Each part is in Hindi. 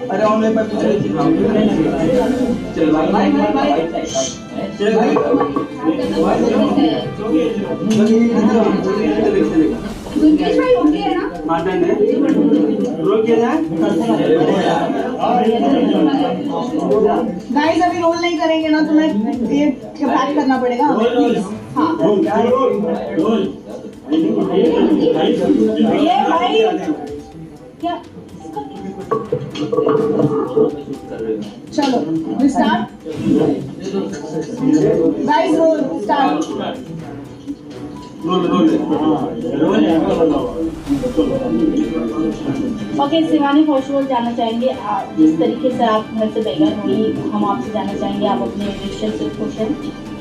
अरे ऑनलाइन पर चल भाई गुंजेश भाई उठ गए ना? मार्टन है रोक किया जाए। गाइस अभी रोल नहीं करेंगे ना, तुम्हें ये पैक करना पड़ेगा। हाँ ये भाई क्या, चलो start guys, roll start. Okay Shivani, first of all जानना चाहेंगे जिस तरीके से आप घर से बेघर हुई, हम आपसे जानना चाहेंगे आप अपने रिलेशनशिप खुश हैं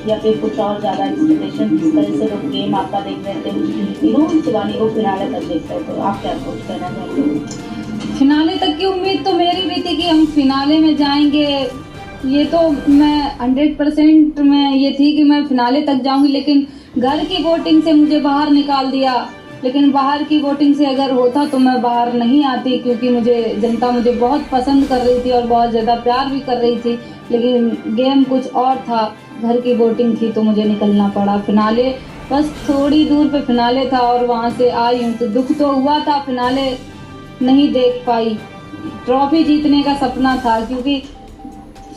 या फिर कुछ और ज़्यादा एक्सपेक्टेशन, जिस तरह से लोग गेम आपका देख रहे थे शिवानी को फिनाले तक देख रहे, तो आप क्या अप्रोच करना चाहते हो? फिनाले तक की उम्मीद तो मेरी भी थी कि हम फिनाले में जाएंगे, ये तो मैं 100% में ये थी कि मैं फिनाले तक जाऊंगी, लेकिन घर की वोटिंग से मुझे बाहर निकाल दिया। लेकिन बाहर की वोटिंग से अगर होता तो मैं बाहर नहीं आती, क्योंकि जनता मुझे बहुत पसंद कर रही थी और बहुत ज़्यादा प्यार भी कर रही थी, लेकिन गेम कुछ और था, घर की वोटिंग थी तो मुझे निकलना पड़ा। फिनाले बस थोड़ी दूर पे फिनाले था और वहाँ से आई हूँ, तो दुख तो हुआ था, फिनाले नहीं देख पाई। ट्रॉफी जीतने का सपना था, क्योंकि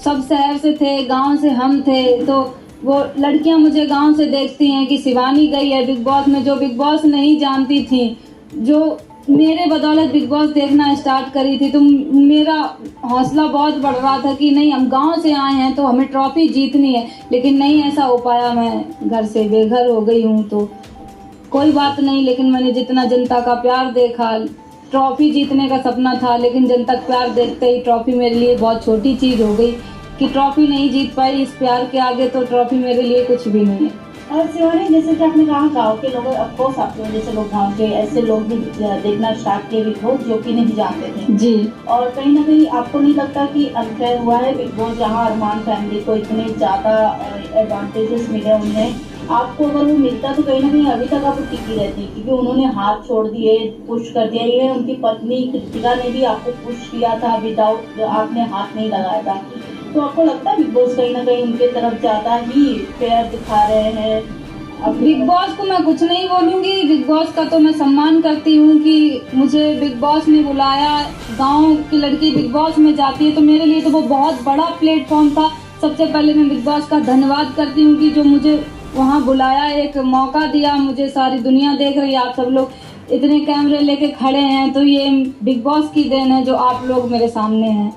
सब शहर से थे, गांव से हम थे, तो वो लड़कियां मुझे गांव से देखती हैं कि शिवानी गई है बिग बॉस में, जो बिग बॉस नहीं जानती थी, जो मेरे बदौलत बिग बॉस देखना स्टार्ट करी थी, तो मेरा हौसला बहुत बढ़ रहा था कि नहीं, हम गांव से आए हैं तो हमें ट्रॉफी जीतनी है। लेकिन नहीं ऐसा हो पाया, मैं घर से बेघर हो गई हूँ, तो कोई बात नहीं। लेकिन मैंने जितना जनता का प्यार देखा, ट्रॉफी जीतने का सपना था, लेकिन जनता का प्यार देखते ही ट्रॉफी मेरे लिए बहुत छोटी चीज़ हो गई कि ट्रॉफी नहीं जीत पाई। इस प्यार के आगे तो ट्रॉफी मेरे लिए कुछ भी नहीं है। और शिवानी, जैसे कि आपने कहा गांव के लोग, ऑफकोर्स आपके जैसे लोग गांव के ऐसे लोग भी देखना स्टार्ट किए बिग बॉस, जो कि नहीं जानते थे जी। और कहीं ना कहीं आपको नहीं लगता कि अनफेयर हुआ है बिग बॉस, जहाँ अरमान फैमिली को इतने ज़्यादा एडवांटेजेस मिले उन्हें, आपको अगर वो मिलता तो कहीं ना कहीं अभी तक आप टिकी रहती, क्योंकि उन्होंने हाथ छोड़ दिए, पुश कर दिया। ये उनकी पत्नी कृतिका ने भी आपको पुश किया था, विदाउट आपने हाथ नहीं लगाया था, तो आपको लगता है बिग बॉस कहीं ना कहीं उनके तरफ ज्यादा ही फेयर दिखा रहे हैं? अब बिग बॉस को मैं कुछ नहीं बोलूंगी, बिग बॉस का तो मैं सम्मान करती हूँ कि मुझे बिग बॉस ने बुलाया। गांव की लड़की बिग बॉस में जाती है तो मेरे लिए तो वो बहुत बड़ा प्लेटफॉर्म था। सबसे पहले मैं बिग बॉस का धन्यवाद करती हूँ कि जो मुझे वहाँ बुलाया, एक मौका दिया। मुझे सारी दुनिया देख रही है, आप सब लोग इतने कैमरे लेके खड़े हैं, तो ये बिग बॉस की देन है जो आप लोग मेरे सामने हैं।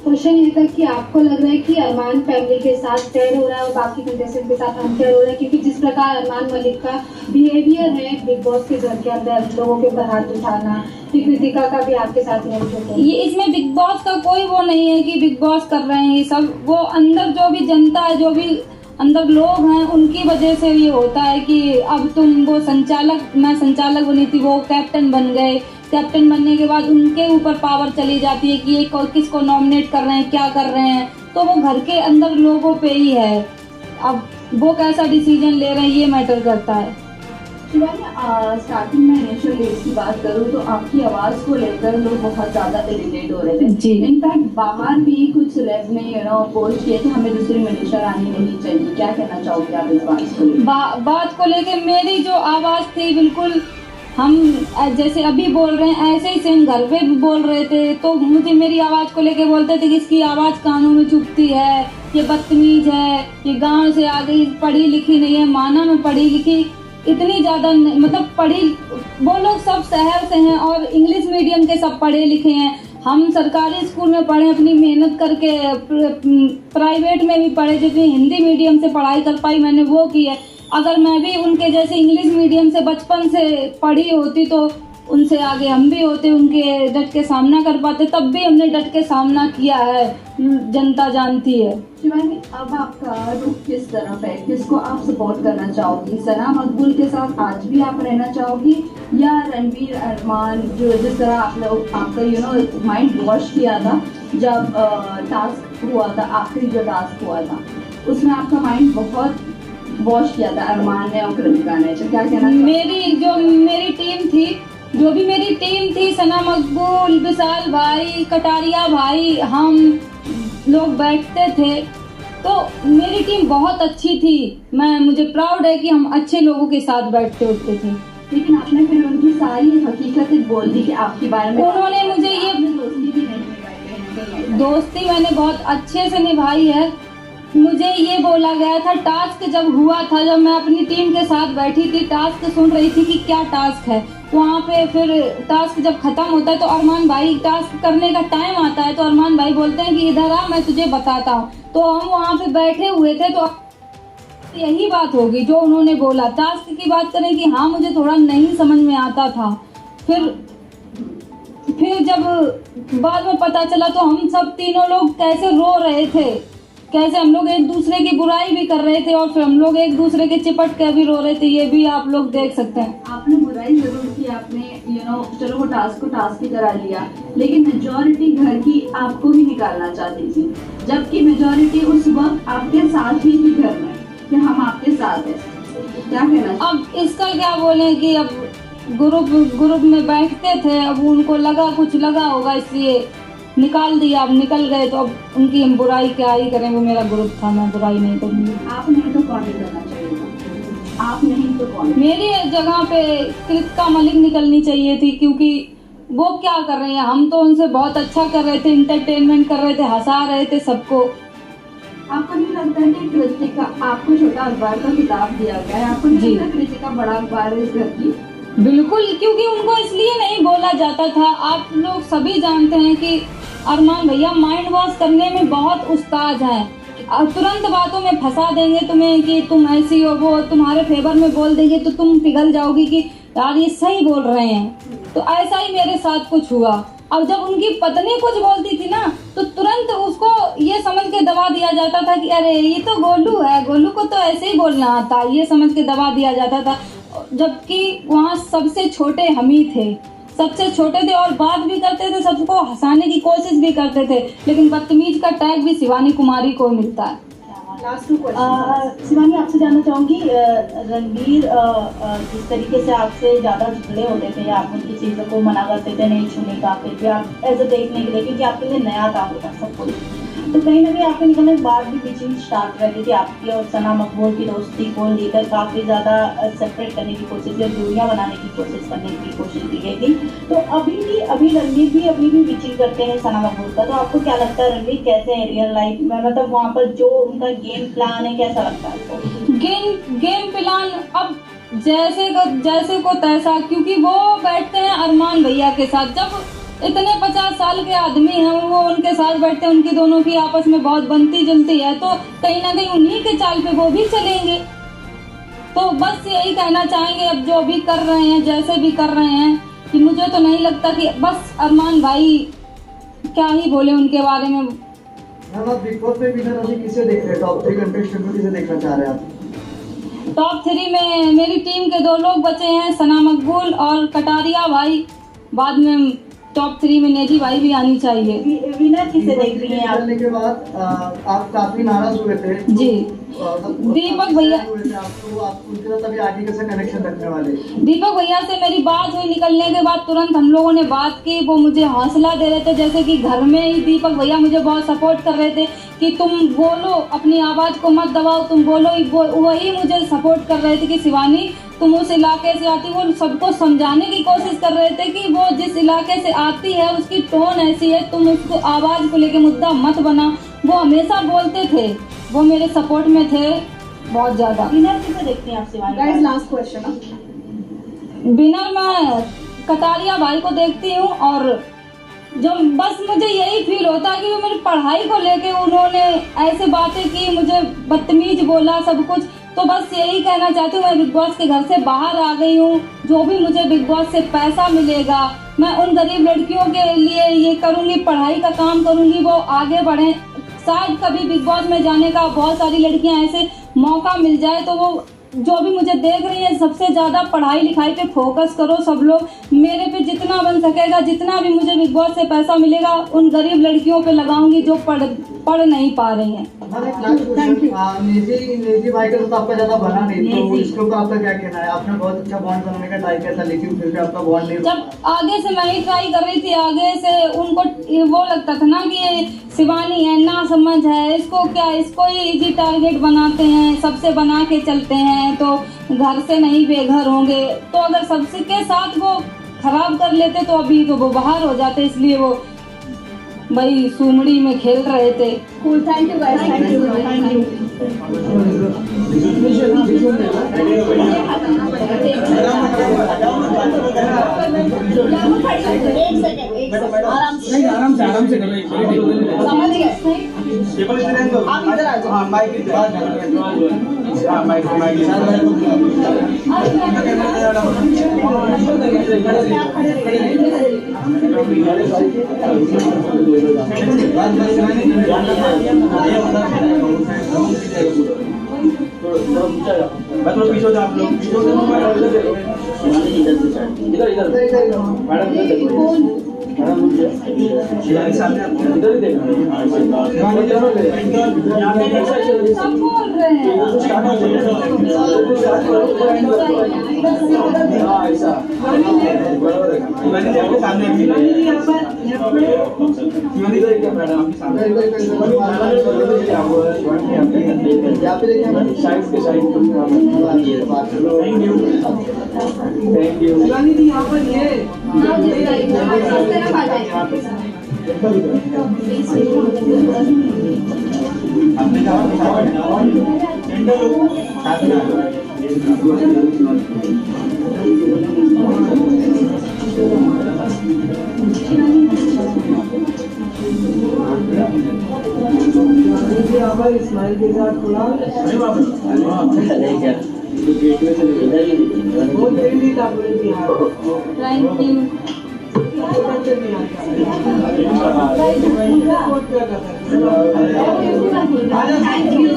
क्वेश्चन ये था कि आपको लग रहा है कि अरमान फैमिली के साथ फेयर हो रहा है और बाकी कंटेस्टेंट के साथ अनफेयर हो रहा है, क्योंकि जिस प्रकार अरमान मलिक का बिहेवियर है बिग बॉस के घर के अंदर, लोगों के ऊपर हाथ उठाना, फिर कृतिका का भी आपके साथ नहीं, ये इसमें बिग बॉस का कोई वो नहीं है कि बिग बॉस कर रहे हैं ये सब। वो अंदर जो भी जनता है, जो भी अंदर लोग हैं, उनकी वजह से ये होता है कि अब तुम वो संचालक, मैं संचालक बनी थी, वो कैप्टन बन गए। कैप्टन बनने के बाद उनके ऊपर पावर चली जाती है कि ये किसको नॉमिनेट कर रहे हैं, क्या कर रहे हैं, तो वो घर के अंदर लोगों पे ही है। अब वो कैसा डिसीजन ले रहे हैं ये मैटर करता है। शिवानी, स्टार्टिंग में इनिशियल डेज की बात करूँ तो आपकी आवाज़ को लेकर लोग बहुत ज़्यादा इरिटेट हो रहे थे जी। इनफैक्ट बाहर भी कुछ सेलेब्स ने पोस्ट किए कि हमें दूसरी मनीषा रानी नहीं चाहिए, क्या कहना चाहोगे आप इस बात को बात को लेकर? मेरी जो आवाज़ थी, बिल्कुल हम जैसे अभी बोल रहे हैं ऐसे ही सेम घर पे भी बोल रहे थे, तो मुझे मेरी आवाज़ को लेके बोलते थे कि इसकी आवाज़ कानों में चुभती है, ये बदतमीज है, ये गांव से आ गई, पढ़ी लिखी नहीं है। माना मैं पढ़ी लिखी इतनी ज़्यादा, मतलब वो लोग सब शहर से हैं और इंग्लिश मीडियम के सब पढ़े लिखे हैं। हम सरकारी स्कूल में पढ़े, अपनी मेहनत करके, प्राइवेट में भी पढ़े, जितनी हिंदी मीडियम से पढ़ाई कर पाई मैंने वो की है। अगर मैं भी उनके जैसे इंग्लिश मीडियम से बचपन से पढ़ी होती तो उनसे आगे हम भी होते, उनके डट के सामना कर पाते। तब भी हमने डट के सामना किया है, जनता जानती है। शिवानी, अब आपका रुख किस तरफ है, किसको आप सपोर्ट करना चाहोगी? सना मकबूल के साथ आज भी आप रहना चाहोगी या रणवीर अरमान, जो जिस तरह आप लोग आपका माइंड वॉश किया था जब टास्क हुआ था, आखिरी जो टास्क हुआ था उसमें आपका माइंड बहुत वॉश किया था अरमान ने और कृतिका ने, तो क्या कहना चाहोगे? मेरी टीम थी, जो भी मेरी टीम थी, सना मकबूल, विशाल भाई, कटारिया भाई, हम लोग बैठते थे, तो मेरी टीम बहुत अच्छी थी। मुझे प्राउड है कि हम अच्छे लोगों के साथ बैठते उठते थे। लेकिन आपने फिर उनकी सारी हकीकतें बोल दी कि आपके बारे में। उन्होंने मुझे ये दोस्ती भी नहीं निभाई। दोस्ती मैंने बहुत अच्छे से निभाई है। मुझे ये बोला गया था, टास्क जब हुआ था, जब मैं अपनी टीम के साथ बैठी थी, टास्क सुन रही थी कि क्या टास्क है, वहाँ पे फिर टास्क जब खत्म होता है तो अरमान भाई, टास्क करने का टाइम आता है तो अरमान भाई बोलते हैं कि इधर आ, मैं तुझे बताता हूँ। तो हम वहाँ पे बैठे हुए थे, तो यही बात होगी जो उन्होंने बोला। टास्क की बात करें कि हाँ, मुझे थोड़ा नहीं समझ में आता था। फिर जब बाद में पता चला तो हम सब तीनों लोग कैसे रो रहे थे, कैसे हम लोग एक दूसरे की बुराई भी कर रहे थे और फिर हम लोग एक दूसरे के चिपट के भी रो रहे थे। ये भी आप लोग देख सकते हैं। आपने बुराई जरूर की, आपने चलो वो टास्क को टास्क ही करा लिया, लेकिन मेजॉरिटी घर की आपको ही निकालना चाहती थी, जबकि मेजॉरिटी उस वक्त आपके साथ ही थी घर में कि हम आपके साथ हैं। क्या कहना? अब इसका क्या बोले कि अब ग्रुप में बैठते थे, अब उनको कुछ लगा होगा, इसलिए निकाल दिया। अब निकल गए तो अब उनकी हम बुराई क्या ही करें, वो मेरा ग्रुप था, मैं बुराई नहीं करूँगी। आप नहीं तो कौन ही करना चाहिए था? आप नहीं तो कौन? मेरी जगह पे कृतिका मलिक निकलनी चाहिए थी, क्योंकि वो क्या कर रही है, हम तो उनसे बहुत अच्छा कर रहे थे, इंटरटेनमेंट कर रहे थे, हंसा रहे थे सबको। आपको नहीं लगता है कि कृतिका, आपको छोटा अखबार का किताब दिया गया है, आपको नहीं लगता कृतिका बड़ा अखबार है इस घर की? बिल्कुल, क्योंकि उनको इसलिए नहीं बोला जाता था। आप लोग सभी जानते हैं कि अरमान भैया माइंड वॉश करने में बहुत उस्ताद हैं, और तुरंत बातों में फंसा देंगे तुम्हें कि तुम ऐसी हो, वो तुम्हारे फेवर में बोल देंगे तो तुम पिघल जाओगी कि यार ये सही बोल रहे हैं। तो ऐसा ही मेरे साथ कुछ हुआ। अब जब उनकी पत्नी कुछ बोलती थी ना, तो तुरंत उसको ये समझ के दबा दिया जाता था कि अरे ये तो गोलू है, गोलू को तो ऐसे ही बोलना आता, ये समझ के दबा दिया जाता था। जबकि वहाँ सबसे छोटे हम ही थे, सबसे छोटे थे, और बात भी करते थे, सबको हंसाने की कोशिश भी करते थे, लेकिन बदतमीज का टैग भी शिवानी कुमारी को मिलता है। Last 2 question. शिवानी, आपसे जानना चाहूंगी, रणवीर जिस तरीके से आपसे ज्यादा झगड़े होते थे या आप उनकी चीजों को मना करते थे नहीं छूने का, फिर भी आप ऐसे देखने के लिए, क्योंकि आपके लिए नया था होता सब कुछ, तो कहीं ना कहीं आपके निकलने के बाद भी बीचिंग स्टार्ट रहती थी आपकी और सना मकबूल की दोस्ती को लेकर काफ़ी ज़्यादा सेपरेट करने की कोशिश या दूरियां बनाने की कोशिश की गई थी। तो अभी रणवीर भी अभी भी बीचिंग करते हैं सना मकबूल का, तो आपको क्या लगता है रणवीर कैसे है रियल लाइफ में, मतलब वहाँ पर जो उनका गेम प्लान है कैसा लगता है आपको? गेम प्लान अब जैसे को तैसा, क्योंकि वो बैठते हैं अरमान भैया के साथ। जब इतने 50 साल के आदमी हैं, वो उनके साथ बैठते हैं, उनकी दोनों की आपस में बहुत बनती जुलती है, तो कहीं ना कहीं उन्हीं के चाल पे वो भी चलेंगे। तो बस यही कहना चाहेंगे, अब जो भी कर रहे हैं, जैसे भी कर रहे हैं, कि मुझे तो नहीं लगता कि बस अरमान भाई क्या ही बोले उनके बारे में। आप बिग बॉस में विनर अभी किसे देख रहे हैं? टॉप 3 कंटेस्टेंट को किसे देखना चाह रहे हैं आप? टॉप 3 में मेरी टीम के 2 लोग बचे हैं, सना मकबूल और कटारिया भाई। बाद में टॉप 3 में नेजी भाई भी आनी चाहिए। विनर किसे देख रही हैं आप? निकलने के बाद आप काफी नाराज हुए थे जी, दीपक भैया, आप उनके साथ अभी आगे कैसे कनेक्शन रखने वाले? दीपक भैया से मेरी बात हुई, निकलने के बाद तुरंत हम लोगों ने बात की। वो मुझे हौसला दे रहे थे, जैसे कि घर में ही दीपक भैया मुझे बहुत सपोर्ट कर रहे थे कि तुम बोलो, अपनी आवाज को मत दबाओ, तुम बोलो। वही मुझे सपोर्ट कर रहे थे कि शिवानी तुम उस इलाके से आती, वो सबको समझाने की कोशिश कर रहे थे कि वो जिस इलाके से आती है उसकी टोन ऐसी है, तुम उसको आवाज को लेके मुद्दा मत बना। वो हमेशा बोलते थे, वो मेरे सपोर्ट में थे बहुत ज्यादा। विनर किसे देखते हैं आप Shivani? Guys last question. Winner मैं कटारिया भाई को देखती हूँ, और जो बस मुझे यही फील होता है कि वो मेरी पढ़ाई को लेके उन्होंने ऐसे बातें की, मुझे बदतमीज बोला, सब कुछ। तो बस यही कहना चाहती हूँ, मैं बिग बॉस के घर से बाहर आ गई हूँ। जो भी मुझे बिग बॉस से पैसा मिलेगा, मैं उन गरीब लड़कियों के लिए ये करूँगी, पढ़ाई का काम करूँगी, वो आगे बढ़े। शायद कभी बिग बॉस में जाने का बहुत सारी लड़कियां ऐसे मौका मिल जाए, तो वो जो भी मुझे देख रही है, सबसे ज़्यादा पढ़ाई लिखाई पे फोकस करो सब लोग। मेरे पे जितना बन सकेगा, जितना भी मुझे बिग बॉस से पैसा मिलेगा, उन गरीब लड़कियों पे लगाऊंगी जो पढ़ नहीं पा रही हैं। मैम एक लास्ट क्वेश्चन, निजी भाई का तो आपका ज्यादा बना नहीं, तो इसके ऊपर आपका क्या कहना है? आपने बहुत अच्छा बॉन्ड बनाने का ट्राई किया था, लेकिन फिर भी आपका बॉन्ड नहीं। जब आगे से मैं ही ट्राई कर रही थी, आगे से उनको वो लगता था ना कि ये शिवानी है, ना समझ है, इसको क्या, इसको ही इजी टारगेट बनाते हैं, सबसे बना के चलते हैं, तो घर से नहीं बेघर होंगे। तो अगर सबसे के साथ वो खराब कर लेते तो अभी तो वो बाहर हो जाते, इसलिए वो भाई सुमड़ी में खेल रहे थे। Cool, thank you guys, thank you, thank you. एक सेकंड, आराम से समझ गए? आप इधर आ जाओ। मैं थोड़ा पीछे हो जाओ, आप लोग शिवानी सामने इधर ही देखना, सब बोल रहे हैं। शिवानी जी आपके सामने, शिवानी इधर क्या मैडम आपके सामने, यहाँ पे देखिए साइड के साइड, थैंक यू। शिवानी जी यहाँ पर ये आपने स्माइल के साथ थोड़ा थैंक यू।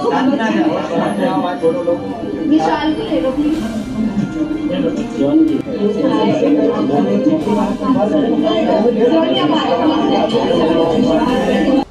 विशाल को ले लो प्लीज। Thank you.